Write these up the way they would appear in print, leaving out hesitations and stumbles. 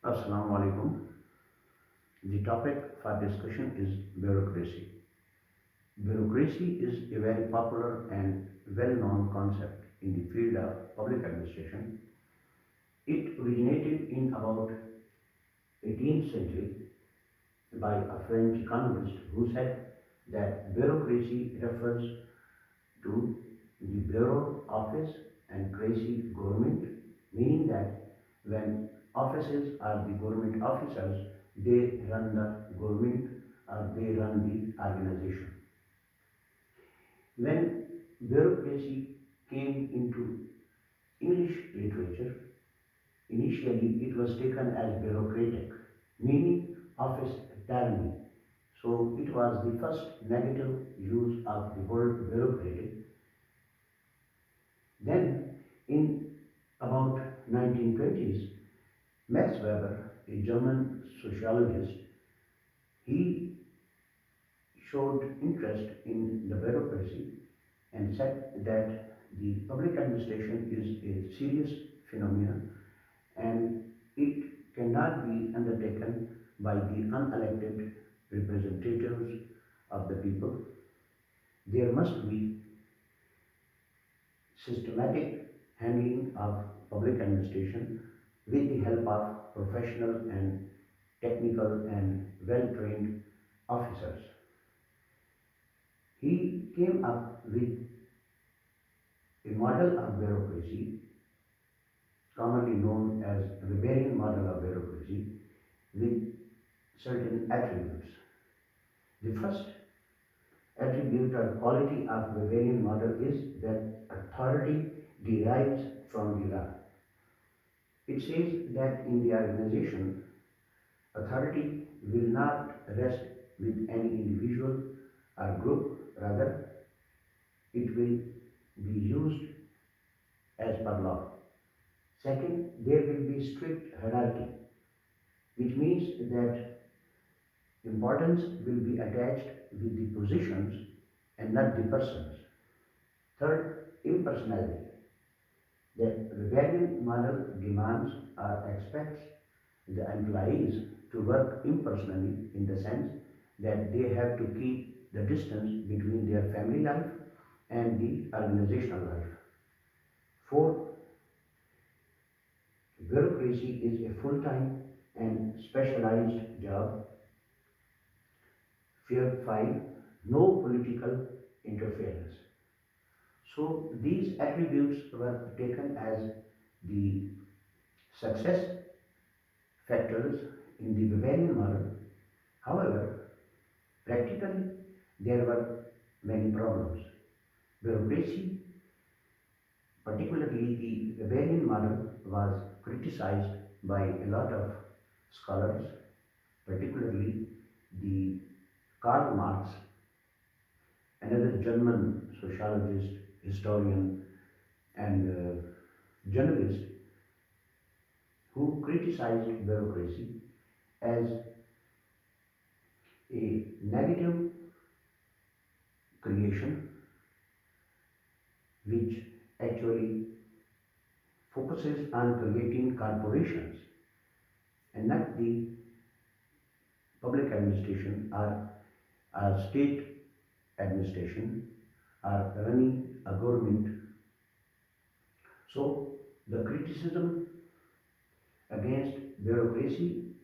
Assalamu alaikum. The topic for discussion is bureaucracy. Bureaucracy is a very popular and well-known concept in the field of public administration. It originated in about 18th century by a French economist who said that bureaucracy refers to the bureau office and CRACY government, meaning that when offices are the government officers, they run the government or they run the organization. When bureaucracy came into English literature, initially it was taken as bureaucratic, meaning office tyranny. So it was the first negative use of the word bureaucratic. Then in about 1920s, Max Weber, a German sociologist, he showed interest in the bureaucracy and said that the public administration is a serious phenomenon and it cannot be undertaken by the unelected representatives of the people. There must be systematic handling of public administration with the help of professional and technical and well-trained officers. He came up with a model of bureaucracy, commonly known as the Weberian model of bureaucracy, with certain attributes. The first attribute or quality of Weberian model is that authority derives from the law. It says that in the organization, authority will not rest with any individual or group, rather, it will be used as per law. Second, there will be strict hierarchy, which means that importance will be attached with the positions and not the persons. Third, impersonality. The Weberian model demands or expects the employees to work impersonally in the sense that they have to keep the distance between their family life and the organizational life. Fourth, bureaucracy is a full-time and specialized job. Five, no political interference. So these attributes were taken as the success factors in the Weberian model. However, practically there were many problems. Bureaucracy, particularly the Weberian model, was criticized by a lot of scholars, particularly the Karl Marx, another German sociologist, historian, and journalist, who criticized bureaucracy as a negative creation which actually focuses on creating corporations and not the public administration or state administration or running a government. So the criticism against bureaucracy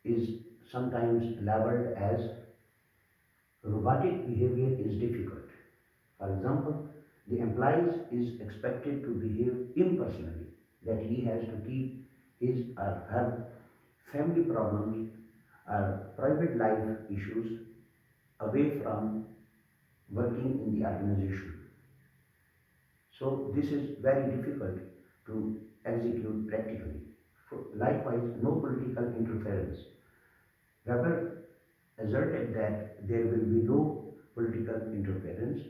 is sometimes labeled as robotic behavior is difficult. For example, the employee is expected to behave impersonally, that he has to keep his or her family problems or private life issues away from working in the organization. So this is very difficult to execute practically. Likewise, no political interference. Weber asserted that there will be no political interference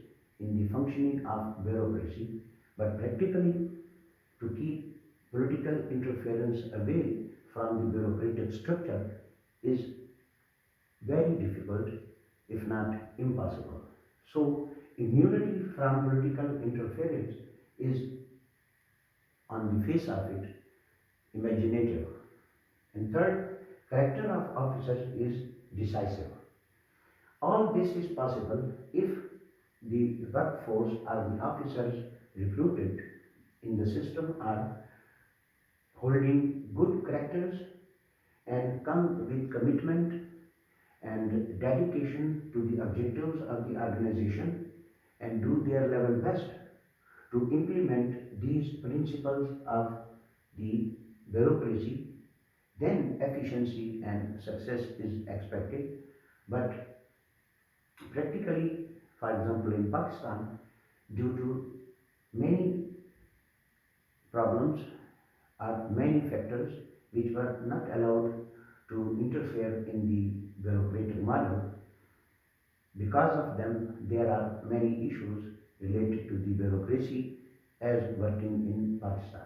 in the functioning of bureaucracy, but practically to keep political interference away from the bureaucratic structure is very difficult, if not impossible. So, immunity from political interference is, on the face of it, imaginative. And third, character of officers is decisive. All this is possible if the workforce or the officers recruited in the system are holding good characters and come with commitment and dedication to the objectives of the organization and do their level best to implement these principles of the bureaucracy, then efficiency and success is expected. But practically, for example, in Pakistan, due to many problems or many factors which were not allowed to interfere in the bureaucratic model, because of them, there are many issues related to the bureaucracy as working in Pakistan.